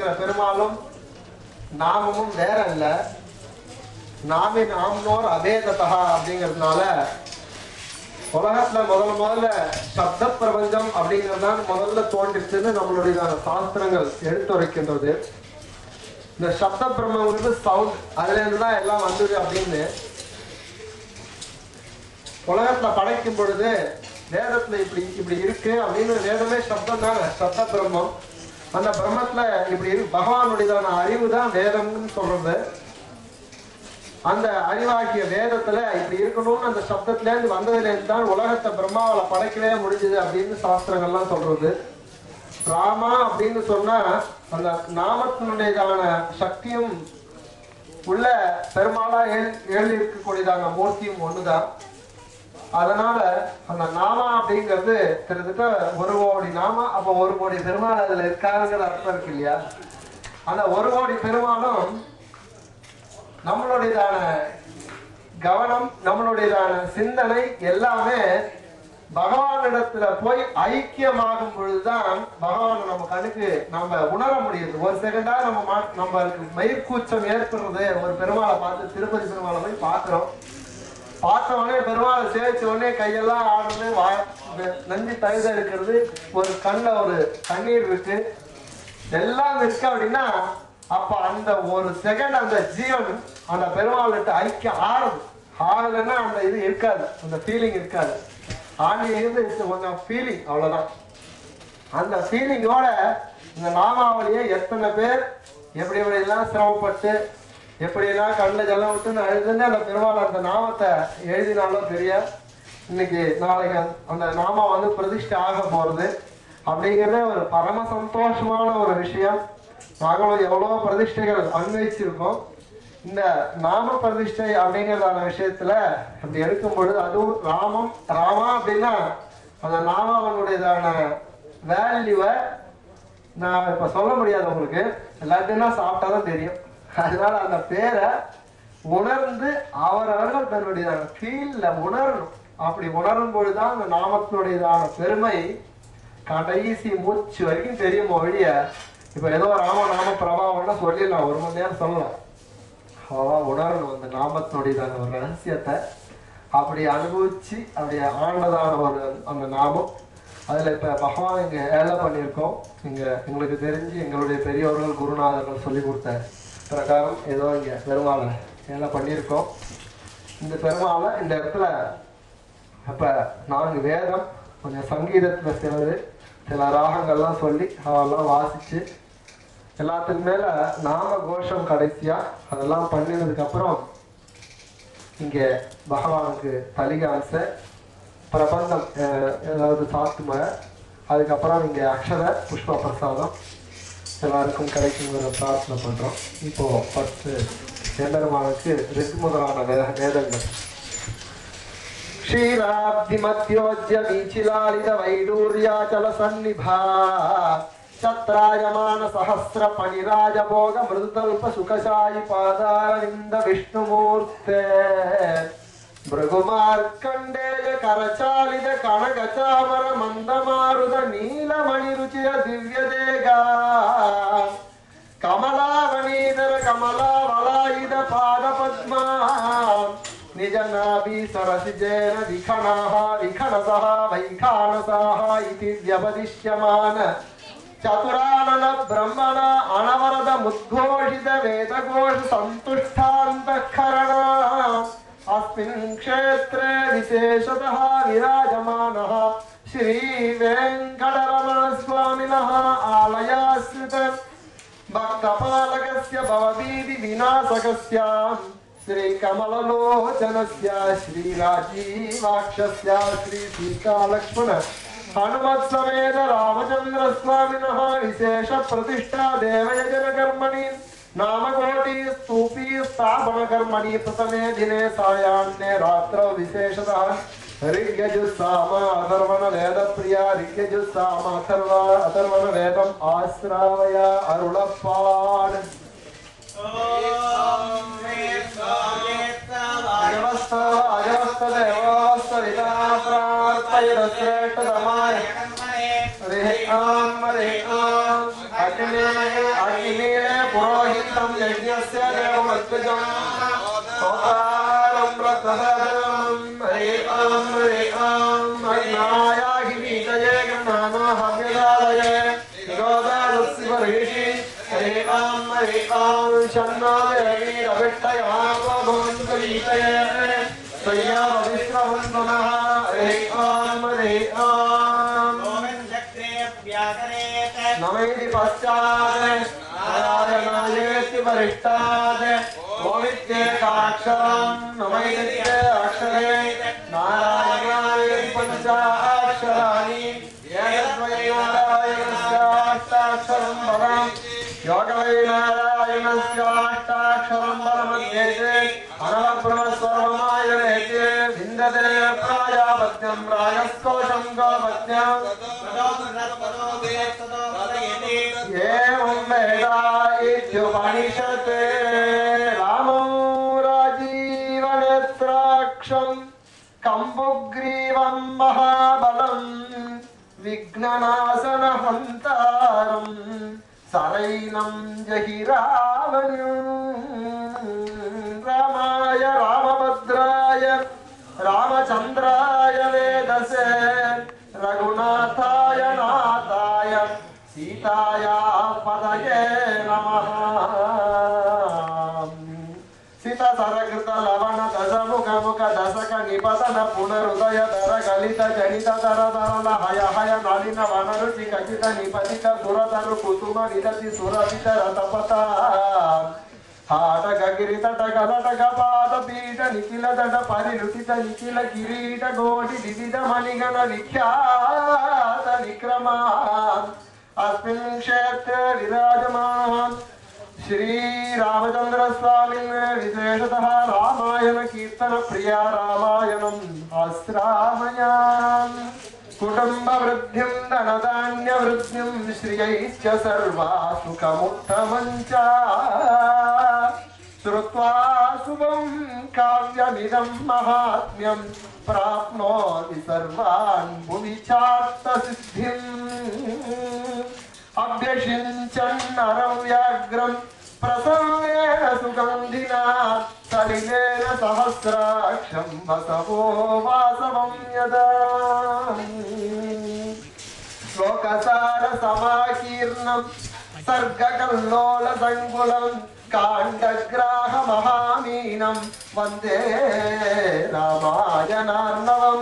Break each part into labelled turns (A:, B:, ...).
A: இருக்கிற பெருமாளும் நாமமும் வேற இல்ல. நாமின் ஆம்னோர் அபேததா அப்படிங்கிறதுனால உலகத்துல முதல்ல சப்த பிரபஞ்சம் அப்படிங்கறதுதான் முதல்ல தோன்றிச்சுன்னு நம்மளுடைய சாஸ்திரங்கள் எடுத்துரைக்கின்றது. இந்த சப்த பிரம்மங்கிறது சவுண்ட், அதுல இருந்துதான் எல்லாம் வந்தது அப்படின்னு உலகத்துல படைக்கும் பொழுது வேதத்துல இப்படி இருக்கு அப்படின்னு வேதமே சப்தம் தான், சப்த பிரம்மம். அந்த பிரம்மத்துல இப்படி இருக்கு, பகவானுடையதான அறிவு தான் வேதம்னு சொல்றது. அந்த அறிவாகிய வேதத்துல இப்படி இருக்கணும்னு அந்த சப்தத்துல இருந்து வந்ததுல இருந்து தான் உலகத்தை பிரம்மாவால படைக்கவே முடிஞ்சது அப்படின்னு சாஸ்திரங்கள்லாம் சொல்றது. ராமா அப்படின்னு சொன்னா அந்த நாமத்தினுடையதான சக்தியும் உள்ள பெருமாளா எழுதி இருக்கக்கூடியதான மூர்த்தியும் ஒண்ணுதான். அதனால அந்த நாமா அப்படிங்கிறது கிட்டத்தட்ட 1 கோடி நாமா, அப்ப 1 கோடி பெருமாள் அதுல இருக்காருங்கிற அர்த்தம் இருக்கு இல்லையா? அந்த 1 கோடி பெருமாளும் நம்மளுடையதான கவனம், நம்மளுடையதான சிந்தனை எல்லாமே பகவானிடத்துல போய் ஐக்கியமாகும் பொழுதுதான் பகவான் நம்ம கண்ணுக்கு நம்ம உணர முடியுது. ஒரு செகண்டா நம்மளுக்கு மயிர்கூச்சம் ஏற்படுறது. ஒரு பெருமாளை பார்த்து திருப்பதி பெருமாளை போய் பார்க்கிறோம், பார்த்த உடனே பெருமாளை சேவிச்ச உடனே கையெல்லாம் ஆடுறது, நன்றி தகுத இருக்கிறது, ஒரு கண்ணில் ஒரு தண்ணீர் இருக்கு, எல்லாம் இருக்கு அப்படின்னா அப்ப அந்த ஒரு செகண்ட் அந்த ஜீவன் அந்த பெருமாள்கிட்ட ஐக்கியம் ஆடலைன்னா அந்த இது இருக்காது, அந்த ஃபீலிங் இருக்காது. ஆன்மீகம் கொஞ்சம் ஃபீலிங், அவ்வளவுதான். அந்த ஃபீலிங்கோட இந்த நாமாவளியை எத்தனை பேர் எப்படி எப்படியெல்லாம் சிரமப்பட்டு எப்படியெல்லாம் கண்ணில் ஜலம் விட்டுன்னு அழுதுன்னு அந்த பெருமாள் அந்த நாமத்தை எழுதினாலும் பெரிய இன்னைக்கு நாளைக்கு அந்த நாமம் வந்து பிரதிஷ்டை ஆக போறது அப்படிங்கிறதே ஒரு பரம சந்தோஷமான ஒரு விஷயம். நாங்களும் எவ்வளோ பிரதிஷ்டைகள் அன்வைச்சிருக்கோம். இந்த நாம பிரதிஷ்டை அப்படிங்கிறதான விஷயத்துல அப்படி எடுக்கும் பொழுது அதுவும் ராமா அப்படின்னா அந்த நாமாவனுடையதான வேல்யூவை நான் இப்ப சொல்ல முடியாது உங்களுக்கு, எல்லாத்தையும் தான் சாப்பிட்டாதான் தெரியும். அதனால அந்த பேரை உணர்ந்து அவரவர்கள் தன்னுடையதான ஃபீல்ல உணரணும். அப்படி உணரும் பொழுதுதான் அந்த நாமத்தினுடையதான பெருமை கடைசி மூச்சு வரைக்கும் தெரியும் ஒழிய இப்ப ஏதோ நாம பிரபாவம்னா சொல்லிடலாம், 1 மணி நேரம் சொல்லலாம். உணரணும் அந்த நாமத்தினுடையதான ஒரு ரகசியத்தை, அப்படி அனுபவிச்சு அப்படி ஆண்டதான ஒரு அந்த நாமம். அதுல இப்ப பகவான் இங்க ஏழை பண்ணியிருக்கோம். இங்க எங்களுக்கு தெரிஞ்சு எங்களுடைய பெரியவர்கள் குருநாதர்கள் சொல்லி கொடுத்த பிரகாரம் ஏதோ இங்க பெருமாளை ஏழை பண்ணியிருக்கோம். இந்த பெருமாளை இந்த இடத்துல அப்ப 4 வேதம், கொஞ்சம் சங்கீதத்துல சில ராகங்கள்லாம் சொல்லி அவெல்லாம் வாசிச்சு எல்லாத்துக்கு மேல நாம கோஷம் கடைசியா அதெல்லாம் பண்ணினதுக்கு அப்புறம் இங்க பகவானுக்கு தலிகாச பிரபந்தம் ஏதாவது சாத்தும, அதுக்கப்புறம் இங்க அக்ஷர புஷ்ப பிரசாதம் எல்லாருக்கும் கிடைக்குங்கிற பிரார்த்தனை பண்றோம். இப்போ 10 எம்பெருமானுக்கு ரிக் முதலான வேதங்கள். क्षीराब्धिमध्योज्य वीचिलालित वैडूर्याचल सन्निभा छत्रायमान सहस्र पणिराज भोग मृदुतल्प सुखशायि पादारविंद विष्णुमूर्ते भृगुमार्कण्डेय करचालित कनकचामर मंदमारुद नीलमणिरुचिर दिव्यदेगा कमलावनीधर कमलावलायुध पादपद्मा निजनाभि सरसिजेन विखनः विखनसः वैखानसः इति व्यवदिश्यमान चतुरानन ब्रह्मण अनवरद मुद्घोषित वेदघोष सन्तुष्टान्तःकरण अस्मिन् क्षेत्रे विशेषतः विराजमानः श्री वेङ्कटरमण स्वामिनः आलयाश्रित भक्तपालकस्य भवभीति विनाशकस्य श्री कमललोचनस्य श्री राजीवाक्षस्य श्री सीता लक्ष्मण हनुमत् समेत रामचंद्र स्वामिनः विशेष प्रतिष्ठा देवयजन कर्मणि नामकोटि स्तूपी स्थापन कर्मणि प्रथमे दिने सायान्ने रात्रौ विशेषतः ऋग्यजुस्साम अथर्वण वेद प्रिया ऋग्यजुस्साम अथर्वण वेदम् आश्रावय अरुणपाद अग्नि नमेति पश्चात् नारायणायेति वरिष्ठात् ओमित्येकाक्षरं नमैति अक्षरे नारायणायेति पञ्चाक्षराणि येनद्वै नारायणस्याष्टाक्षरं बलं योगवै नारायणस्याष्टाक्षरं बलमध्येते अनवब्रह्मस्वरमायनेते विन्दते प्राजापत्यं राजस्कोशं गोपत्यं एवं वेदा इत्युपनिषत् रामो राजीवनेत्राक्षं कम्बुग्रीवं महाबलं विघ्ननाशनहन्तारं सनैनं जहि रावणं रामाय रामभद्राय रामचन्द्राय वेदसे रघुनाथाय नाथाय सीताया पदये नमः सीता सरकृत लवण दशमुख मुख दशक निपतन पुनरुदय दर गलित जनित दर दरल हय हय नलिन वनरुचि कचित निपतित सुरतरु कुसुम विदति सुरपित रतपता हाट गिरित गलट गपात पीठ निखिल दट परिलुटित निखिल किरीट गोटि विविध मणिगण विख्यात विक्रमा अस्मिन् क्षेत्रे विराजमानः श्री रामचंद्र स्वामी विशेषतः रामायण कीर्तन प्रिया रामायणं आश्रामयाम कुटुंब वृद्धिं धनधान्य वृद्धिं श्रियैश्च सर्वा सुखमुत्तमञ्च श्रुत्वा शुभं काव्यमिदं महात्म्यं प्राप्नोति सर्वान् भुवि चार्थसिद्धिम् अभ्यषिञ्चन्नरं व्याघ्रं प्रसन्नेन सुगन्धिना सलिलेन सहस्राक्षं वसवो वासवं यदा श्लोकसार समाकीर्णं सर्गकल्लोलसङ्कुलं काण्डग्राह महामीनं वन्दे रामायणार्णवं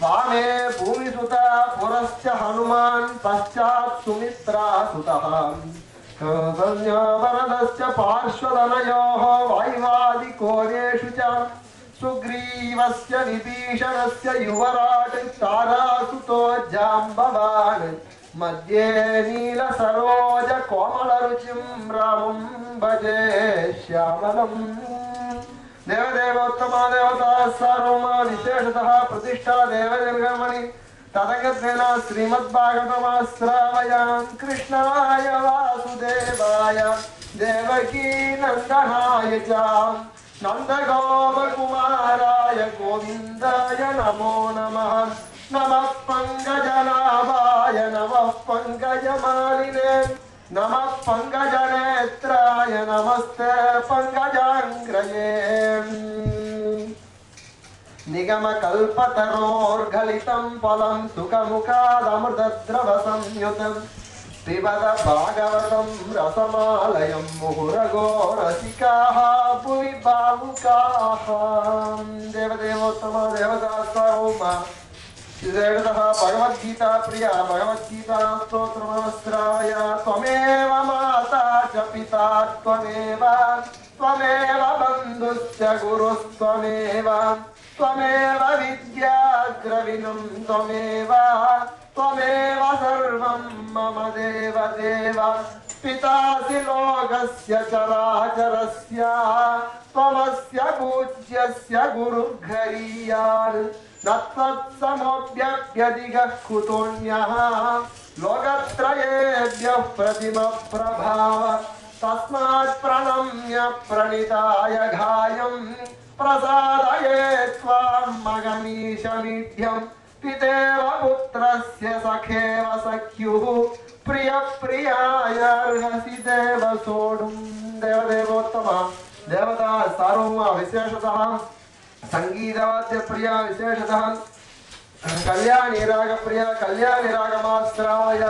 A: वामे भूमिसुता पुरश्च हनुमान् पश्चात् सुमित्रा सुतः वरदश्च पार्श्वदनयोः वायुवादिकोरेषु च सुग्रीवस्य विभीषणस्य युवराट् तारासुतो जाम्बवान् मध्ये नीलसरोज कोमलरुचिं रामं भजे श्यामलम् देवदेवोत्तमा देवता सार्वमा विशेषतः प्रतिष्ठा देवदेवगमणि तदगत्वेन श्रीमद्भागवतमाश्रावयां कृष्णाय वासुदेवाय देवकी नन्दनाय च नन्दगोपकुमाराय गोविन्दाय नमो नमः नमः पङ्कजनाभाय नमः पङ्कजमालिने नमः पङ्कजनेत्राय नमस्ते पङ्कजाङ्ग्रये निगमकल्पतरोर्गलितं फलं सुखमुखादमृतद्रवसंयुतं पिबद भागवतं रसमालयं मुहुरगो रसिकाः भुवि भावुकाः देवदेवोत्तम देवदासारोमा विशेषतः भगवद्गीता प्रिया भगवद्गीता स्तोत्रमश्रावय त्वमेव माता च पिता त्वमेव त्वमेव बन्धुश्च गुरुस्त्वमेव त्वमेव विद्या द्रविणं त्वमेव त्वमेव सर्वं मम देव देव पितासि लोकस्य चराचरस्य त्वमस्य पूज्यस्य गुरुर्घरीयान् न त्वत्समोऽप्यधिकः कुतोऽन्यः लोकत्रयेभ्यः प्रतिमप्रभाव तस्मात् प्रणम्य प्रणिताय घायं प्रसादये त्वां मगमीशमीढ्यं पितेव पुत्रस्य सखेव सख्युः प्रियप्रियायार्हसि देव सोढुं देवदेवोत्तम देवता सार्वभौमा विशेषतः संगीतवाद्य प्रिया विशेषतः कल्याणी राग प्रिया कल्याणी रागमास्त्राय